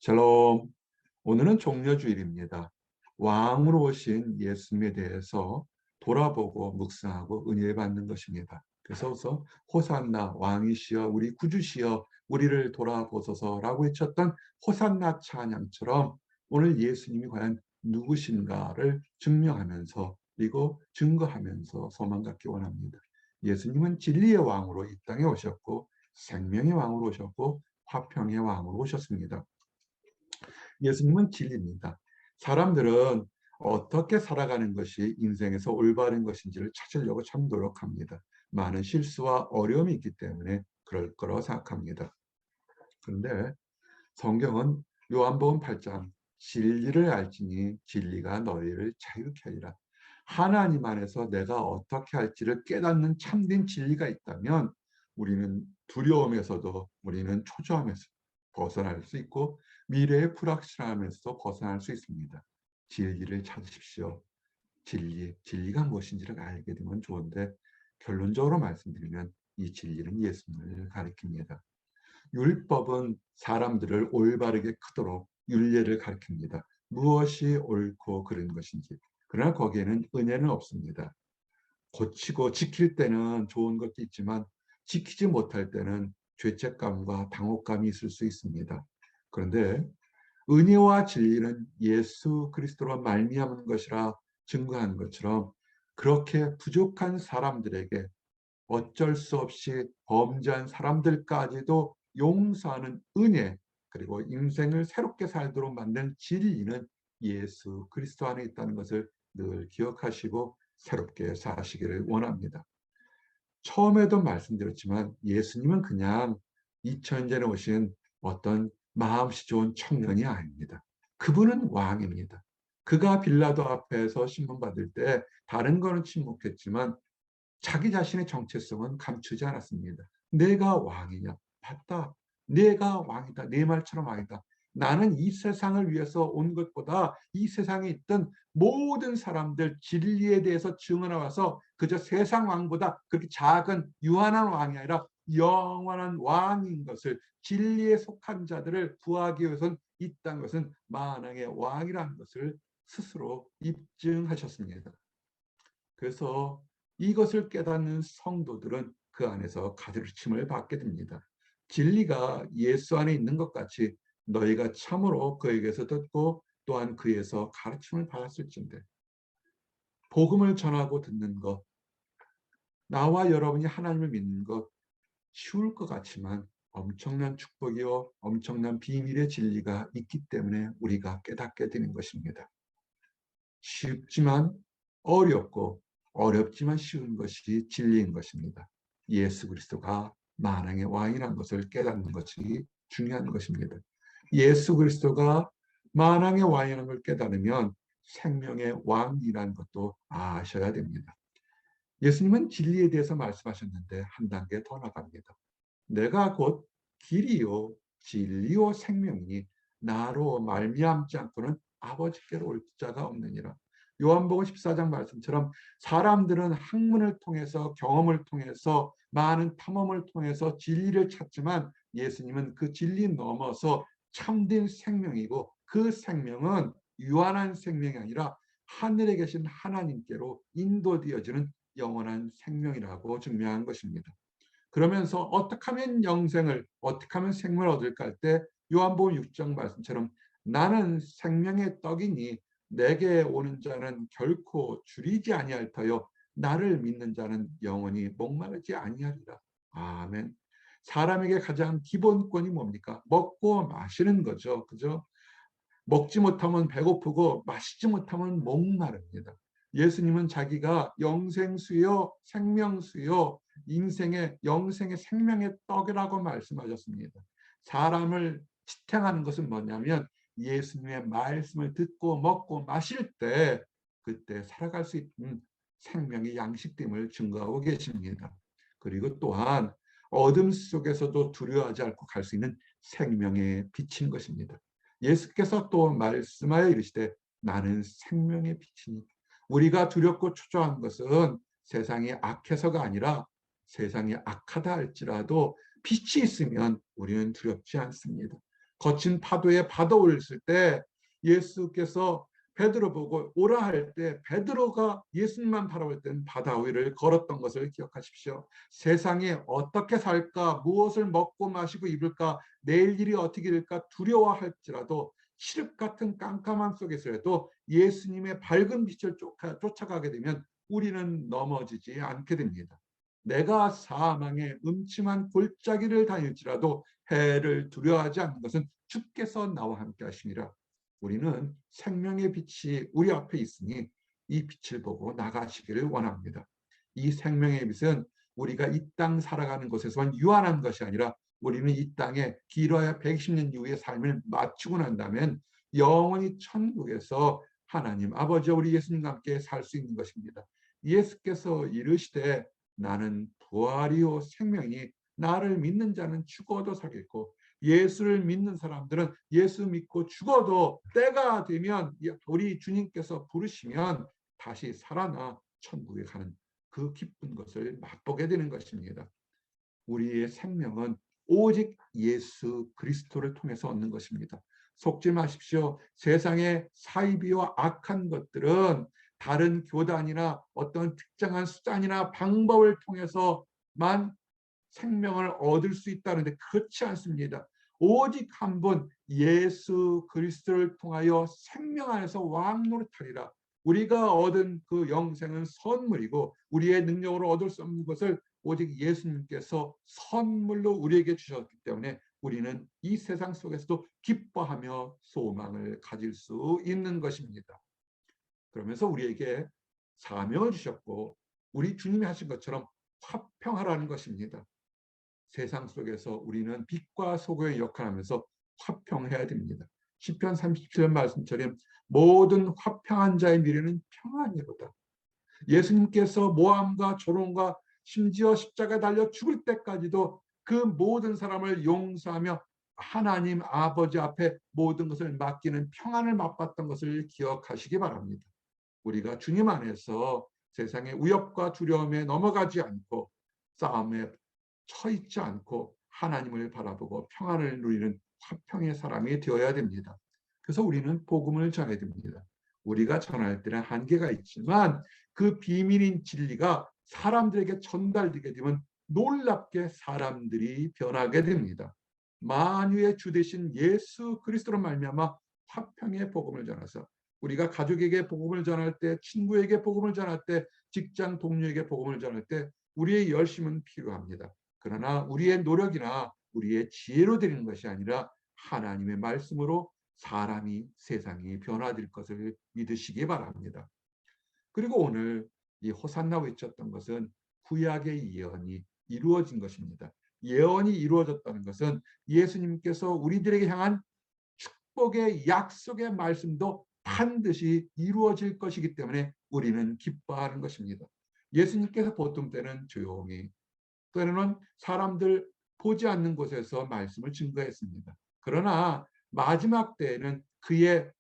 샬롬. 오늘은 종려주일입니다. 왕으로 오신 예수님에 대해서 돌아보고 묵상하고 은혜 받는 것입니다. 그래서 호산나 왕이시여 우리 구주시여 우리를 돌아보소서라고 외쳤던 호산나 찬양처럼 오늘 예수님이 과연 누구신가를 증명하면서 그리고 증거하면서 소망 갖기 원합니다. 예수님은 진리의 왕으로 이 땅에 오셨고 생명의 왕으로 오셨고 화평의 왕으로 오셨습니다. 예수님은 진리입니다. 사람들은 어떻게 살아가는 것이 인생에서 올바른 것인지를 찾으려고 참 노력합니다. 많은 실수와 어려움이 있기 때문에 그럴 거라고 생각합니다. 그런데 성경은 요한복음 8장 진리를 알지니 진리가 너희를 자유케 하리라. 하나님 안에서 내가 어떻게 할지를 깨닫는 참된 진리가 있다면 우리는 두려움에서도 우리는 초조함에서 벗어날 수 있고 미래의 불확실함에서 벗어날 수 있습니다. 진리를 찾으십시오. 진리가 무엇인지를 알게 되면 좋은데 결론적으로 말씀드리면 이 진리는 예수님을 가리킵니다. 율법은 사람들을 올바르게 크도록 율례를 가리킵니다. 무엇이 옳고 그른 것인지. 그러나 거기에는 은혜는 없습니다. 고치고 지킬 때는 좋은 것도 있지만 지키지 못할 때는 죄책감과 당혹감이 있을 수 있습니다. 그런데 은혜와 진리는 예수 그리스도로 말미암은 것이라 증거한 것처럼 그렇게 부족한 사람들에게 어쩔 수 없이 범죄한 사람들까지도 용서하는 은혜, 그리고 인생을 새롭게 살도록 만든 진리는 예수 그리스도 안에 있다는 것을 늘 기억하시고 새롭게 사시기를 원합니다. 처음에도 말씀드렸지만 예수님은 그냥 2000년 전에 오신 어떤 마음씨 좋은 청년이 아닙니다. 그분은 왕입니다. 그가 빌라도 앞에서 신문받을 때 다른 거는 침묵했지만 자기 자신의 정체성은 감추지 않았습니다. 내가 왕이냐? 맞다. 내가 왕이다. 내 말처럼 왕이다. 나는 이 세상을 위해서 온 것보다 이 세상에 있던 모든 사람들 진리에 대해서 증언해 와서 그저 세상 왕보다 그렇게 작은 유한한 왕이 아니라 영원한 왕인 것을, 진리에 속한 자들을 구하기 위해서는 이 땅 것은 만왕의 왕이라는 것을 스스로 입증하셨습니다. 그래서 이것을 깨닫는 성도들은 그 안에서 가르침을 받게 됩니다. 진리가 예수 안에 있는 것 같이 너희가 참으로 그에게서 듣고 또한 그에서 가르침을 받았을진데, 복음을 전하고 듣는 것, 나와 여러분이 하나님을 믿는 것 쉬울 것 같지만 엄청난 축복이요 엄청난 비밀의 진리가 있기 때문에 우리가 깨닫게 되는 것입니다. 쉽지만 어렵고 어렵지만 쉬운 것이 진리인 것입니다. 예수 그리스도가 만왕의 왕이라는 것을 깨닫는 것이 중요한 것입니다. 예수 그리스도가 만왕의 왕이라는 걸 깨달으면 생명의 왕이라는 것도 아셔야 됩니다. 예수님은 진리에 대해서 말씀하셨는데 한 단계 더 나갑니다. 내가 곧 길이요 진리요 생명이니 나로 말미암지 않고는 아버지께로 올 자가 없느니라. 요한복음 14장 말씀처럼 사람들은 학문을 통해서 경험을 통해서 많은 탐험을 통해서 진리를 찾지만 예수님은 그 진리 넘어서 참된 생명이고 그 생명은 유한한 생명이 아니라 하늘에 계신 하나님께로 인도되어지는 영원한 생명이라고 증명한 것입니다. 그러면서 어떻게 하면 영생을, 어떻게 하면 생명을 얻을까 할 때 요한복음 6장 말씀처럼 나는 생명의 떡이니 내게 오는 자는 결코 줄이지 아니할 터요 나를 믿는 자는 영원히 목마르지 아니하리라. 아멘. 사람에게 가장 기본권이 뭡니까? 먹고 마시는 거죠. 그죠? 먹지 못하면 배고프고 마시지 못하면 목마릅니다. 예수님은 자기가 영생수요 생명수요 인생의 영생의 생명의 떡이라고 말씀하셨습니다. 사람을 지탱하는 것은 뭐냐면 예수님의 말씀을 듣고 먹고 마실 때 그때 살아갈 수 있는 생명의 양식됨을 증거하고 계십니다. 그리고 또한 어둠 속에서도 두려워하지 않고 갈 수 있는 생명의 빛인 것입니다. 예수께서 또 말씀하여 이르시되 나는 생명의 빛이니. 우리가 두렵고 초조한 것은 세상이 악해서가 아니라 세상이 악하다 할지라도 빛이 있으면 우리는 두렵지 않습니다. 거친 파도에 바다 올렸을 때 예수께서 베드로 보고 오라 할 때 베드로가 예수님만 바라볼 때는 바다 위를 걸었던 것을 기억하십시오. 세상에 어떻게 살까, 무엇을 먹고 마시고 입을까, 내일 일이 어떻게 될까 두려워할지라도 칠흑 같은 깜깜함 속에서라도 예수님의 밝은 빛을 쫓아가게 되면 우리는 넘어지지 않게 됩니다. 내가 사망의 음침한 골짜기를 다닐지라도 해를 두려워하지 않는 것은 주께서 나와 함께 하심이라. 우리는 생명의 빛이 우리 앞에 있으니 이 빛을 보고 나가시기를 원합니다. 이 생명의 빛은 우리가 이 땅 살아가는 곳에서만 유한한 것이 아니라 우리는 이 땅에 길어야 120년 이후의 삶을 마치고 난다면 영원히 천국에서 하나님 아버지와 우리 예수님과 함께 살 수 있는 것입니다. 예수께서 이르시되 나는 부활이요 생명이니 나를 믿는 자는 죽어도 살겠고 예수를 믿는 사람들은 예수 믿고 죽어도 때가 되면 우리 주님께서 부르시면 다시 살아나 천국에 가는 그 기쁜 것을 맛보게 되는 것입니다. 우리의 생명은 오직 예수 그리스도를 통해서 얻는 것입니다. 속지 마십시오. 세상의 사이비와 악한 것들은 다른 교단이나 어떤 특정한 수단이나 방법을 통해서만 생명을 얻을 수 있다는데 그렇지 않습니다. 오직 한 번 예수 그리스도를 통하여 생명 안에서 왕노릇하리라. 우리가 얻은 그 영생은 선물이고 우리의 능력으로 얻을 수 없는 것을 오직 예수님께서 선물로 우리에게 주셨기 때문에 우리는 이 세상 속에서도 기뻐하며 소망을 가질 수 있는 것입니다. 그러면서 우리에게 사명을 주셨고 우리 주님이 하신 것처럼 화평하라는 것입니다. 세상 속에서 우리는 빛과 소금의 역할을 하면서 화평해야 됩니다. 시편 37편 말씀처럼 모든 화평한 자의 미래는 평안이로다. 예수님께서 모함과 조롱과 심지어 십자가에 달려 죽을 때까지도 그 모든 사람을 용서하며 하나님 아버지 앞에 모든 것을 맡기는 평안을 맛봤던 것을 기억하시기 바랍니다. 우리가 주님 안에서 세상의 위협과 두려움에 넘어가지 않고 싸움에 처있지 않고 하나님을 바라보고 평안을 누리는 화평의 사람이 되어야 됩니다. 그래서 우리는 복음을 전해야 됩니다. 우리가 전할 때는 한계가 있지만 그 비밀인 진리가 사람들에게 전달되게 되면 놀랍게 사람들이 변하게 됩니다. 만유의 주 되신 예수 그리스도로 말미암아 화평의 복음을 전해서 우리가 가족에게 복음을 전할 때, 친구에게 복음을 전할 때, 직장 동료에게 복음을 전할 때 우리의 열심은 필요합니다. 그러나 우리의 노력이나 우리의 지혜로 되는 것이 아니라 하나님의 말씀으로 사람이 세상이 변화될 것을 믿으시기 바랍니다. 그리고 오늘 이 호산나 외쳤던 것은 구약의 예언이 이루어진 것입니다. 예언이 이루어졌다는 것은 예수님께서 우리들에게 향한 축복의 약속의 말씀도 반드시 이루어질 것이기 때문에 우리는 기뻐하는 것입니다. 예수님께서 보통 때는 조용히 때로는 사람들 보지 않는 곳에서 말씀을 증거했습니다. 그러나 마지막 때에는 그의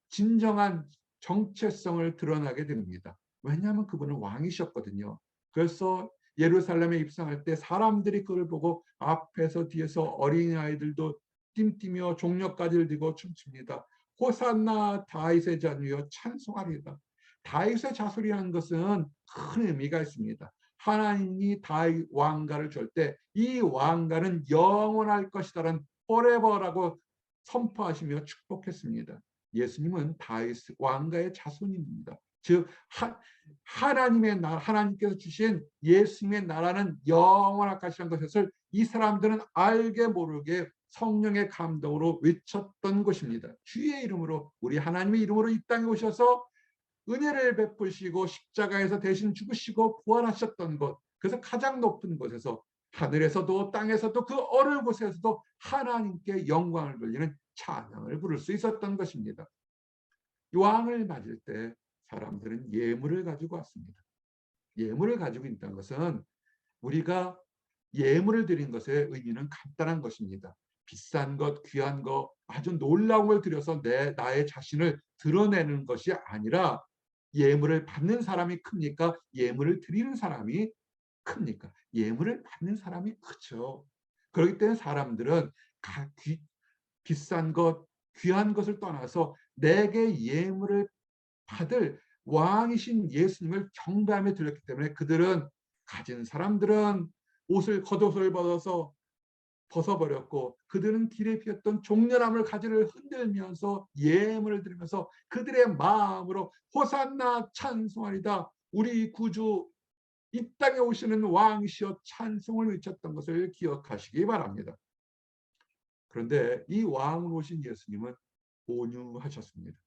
진정한 정체성을 드러나게 됩니다. 왜냐하면 그분은 왕이셨거든요. 그래서 예루살렘에 입성할 때 사람들이 그를 보고 앞에서 뒤에서 어린아이들도 띵뛰며 종려가지를 들고 춤춥니다. 호산나 다윗의 자녀여 찬송하리이다. 다윗의 자손이라는 것은 큰 의미가 있습니다. 하나님이 다윗 왕가를 줄 때 이 왕가는 영원할 것이다라는 forever라고 선포하시며 축복했습니다. 예수님은 다윗 왕가의 자손입니다. 즉 하나님의 나라, 하나님께서 주신 예수님의 나라는 영원할 것이라는 것을 이 사람들은 알게 모르게 성령의 감동으로 외쳤던 것입니다. 주의 이름으로 우리 하나님의 이름으로 이 땅에 오셔서 은혜를 베푸시고 십자가에서 대신 죽으시고 부활하셨던 것, 그래서 가장 높은 곳에서 하늘에서도 땅에서도 그 어느 곳에서도 하나님께 영광을 돌리는 찬양을 부를 수 있었던 것입니다. 왕을 맞을 때 사람들은 예물을 가지고 왔습니다. 예물을 가지고 있다는 것은 우리가 예물을 드린 것의 의미는 간단한 것입니다. 비싼 것, 귀한 것, 아주 놀라운 걸 드려서 나의 자신을 드러내는 것이 아니라 예물을 받는 사람이 큽니까? 예물을 드리는 사람이 큽니까? 예물을 받는 사람이 크죠. 그렇기 때문에 사람들은 비싼 것, 귀한 것을 떠나서 내게 예물을 받을 왕이신 예수님을 경배하며 드렸기 때문에 그들은, 가진 사람들은 겉옷을 벗어버렸고, 그들은 길에 피었던 종려나무를 가지를 흔들면서 예물을 드리면서 그들의 마음으로 호산나 찬송하리다, 우리 구주 이 땅에 오시는 왕이시여 찬송을 외쳤던 것을 기억하시기 바랍니다. 그런데 이 왕으로 오신 예수님은 온유하셨습니다.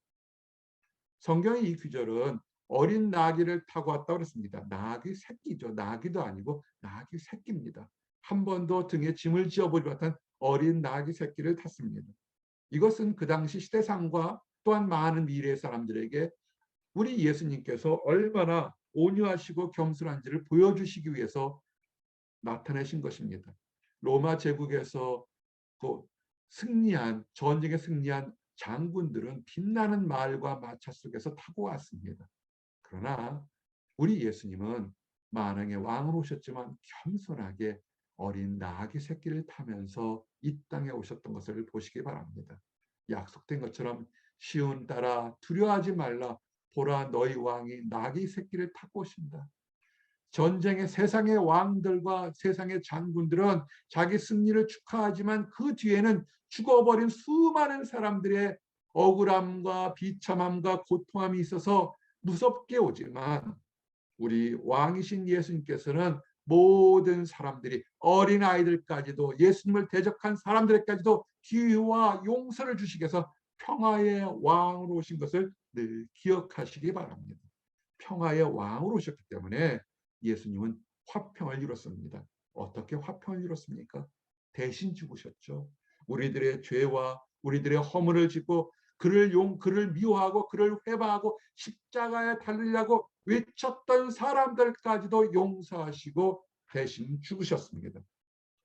성경의 이 구절은 어린 나귀를 타고 왔다고 그랬습니다. 나귀 새끼죠. 나귀도 아니고 나귀 새끼입니다. 한 번도 등에 짐을 지어보지 못한 어린 나귀 새끼를 탔습니다. 이것은 그 당시 시대상과 또한 많은 미래의 사람들에게 우리 예수님께서 얼마나 온유하시고 겸손한지를 보여주시기 위해서 나타내신 것입니다. 로마 제국에서 전쟁에 승리한 장군들은 빛나는 말과 마차 속에서 타고 왔습니다. 그러나 우리 예수님은 만왕의 왕으로 오셨지만 겸손하게 어린 나귀 새끼를 타면서 이 땅에 오셨던 것을 보시기 바랍니다. 약속된 것처럼 시온 딸아 두려워하지 말라, 보라 너희 왕이 나귀 새끼를 타고 오신다. 전쟁의 세상의 왕들과 세상의 장군들은 자기 승리를 축하하지만 그 뒤에는 죽어버린 수많은 사람들의 억울함과 비참함과 고통함이 있어서 무섭게 오지만, 우리 왕이신 예수님께서는 모든 사람들이, 어린 아이들까지도, 예수님을 대적한 사람들에게까지도 기회와 용서를 주시기 위해서 평화의 왕으로 오신 것을 늘 기억하시기 바랍니다. 평화의 왕으로 오셨기 때문에 예수님은 화평을 이뤘습니다. 어떻게 화평을 이뤘습니까? 대신 죽으셨죠. 우리들의 죄와 우리들의 허물을 짓고 그를 미워하고 그를 회방하고 십자가에 달리려고 외쳤던 사람들까지도 용서하시고 대신 죽으셨습니다.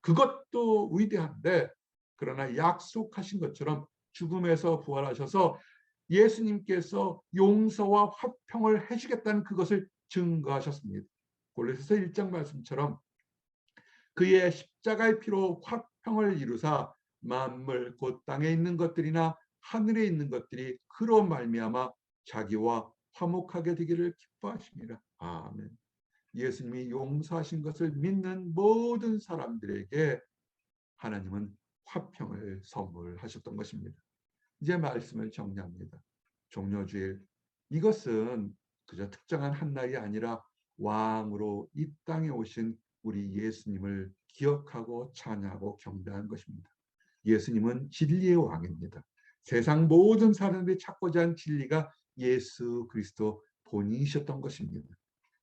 그것도 위대한데, 그러나 약속하신 것처럼 죽음에서 부활하셔서 예수님께서 용서와 화평을 해주겠다는 그것을 증거하셨습니다. 골로새서 1장 말씀처럼 그의 십자가의 피로 화평을 이루사 만물 곧 땅에 있는 것들이나 하늘에 있는 것들이 그로 말미암아 자기와 화목하게 되기를 기뻐하십니다. 아멘. 예수님이 용서하신 것을 믿는 모든 사람들에게 하나님은 화평을 선물하셨던 것입니다. 이제 말씀을 정리합니다. 종려주일, 이것은 그저 특정한 한 날이 아니라 왕으로 이 땅에 오신 우리 예수님을 기억하고 찬양하고 경배한 것입니다. 예수님은 진리의 왕입니다. 세상 모든 사람들이 찾고자 하는 진리가 예수 그리스도 본인이셨던 것입니다.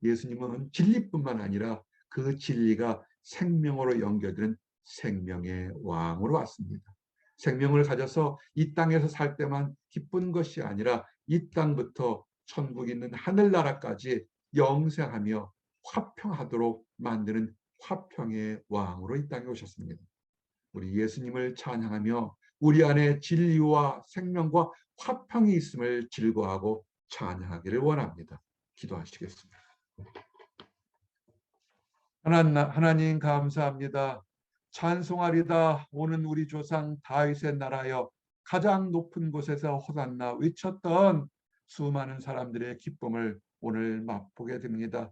예수님은 진리뿐만 아니라 그 진리가 생명으로 연결되는 생명의 왕으로 왔습니다. 생명을 가져서 이 땅에서 살 때만 기쁜 것이 아니라 이 땅부터 천국 있는 하늘나라까지 영생하며 화평하도록 만드는 화평의 왕으로 이 땅에 오셨습니다. 우리 예수님을 찬양하며 우리 안에 진리와 생명과 화평이 있음을 즐거워하고 찬양하기를 원합니다. 기도하시겠습니다. 하나님 감사합니다. 찬송하리다. 오는 우리 조상 다윗의 나라여 가장 높은 곳에서 호산나 외쳤던 수많은 사람들의 기쁨을 오늘 맛보게 됩니다.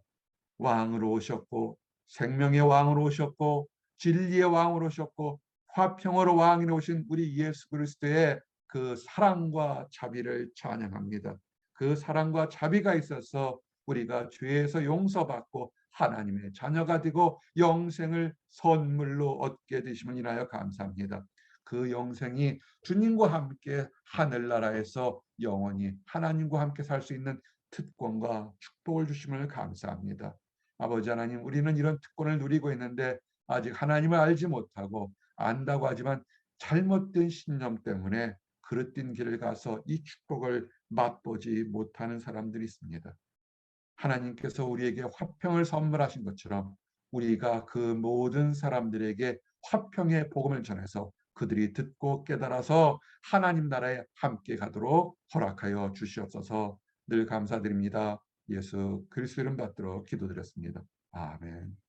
왕으로 오셨고 생명의 왕으로 오셨고 진리의 왕으로 오셨고 화평으로 왕으로 오신 우리 예수 그리스도의 그 사랑과 자비를 찬양합니다. 그 사랑과 자비가 있어서 우리가 죄에서 용서받고 하나님의 자녀가 되고 영생을 선물로 얻게 되심을 인하여 감사합니다. 그 영생이 주님과 함께 하늘나라에서 영원히 하나님과 함께 살 수 있는 특권과 축복을 주심을 감사합니다. 아버지 하나님, 우리는 이런 특권을 누리고 있는데 아직 하나님을 알지 못하고, 안다고 하지만 잘못된 신념 때문에 그릇된 길을 가서 이 축복을 맛보지 못하는 사람들이 있습니다. 하나님께서 우리에게 화평을 선물하신 것처럼 우리가 그 모든 사람들에게 화평의 복음을 전해서 그들이 듣고 깨달아서 하나님 나라에 함께 가도록 허락하여 주시옵소서. 늘 감사드립니다. 예수 그리스도 이름 받들어 기도드렸습니다. 아멘.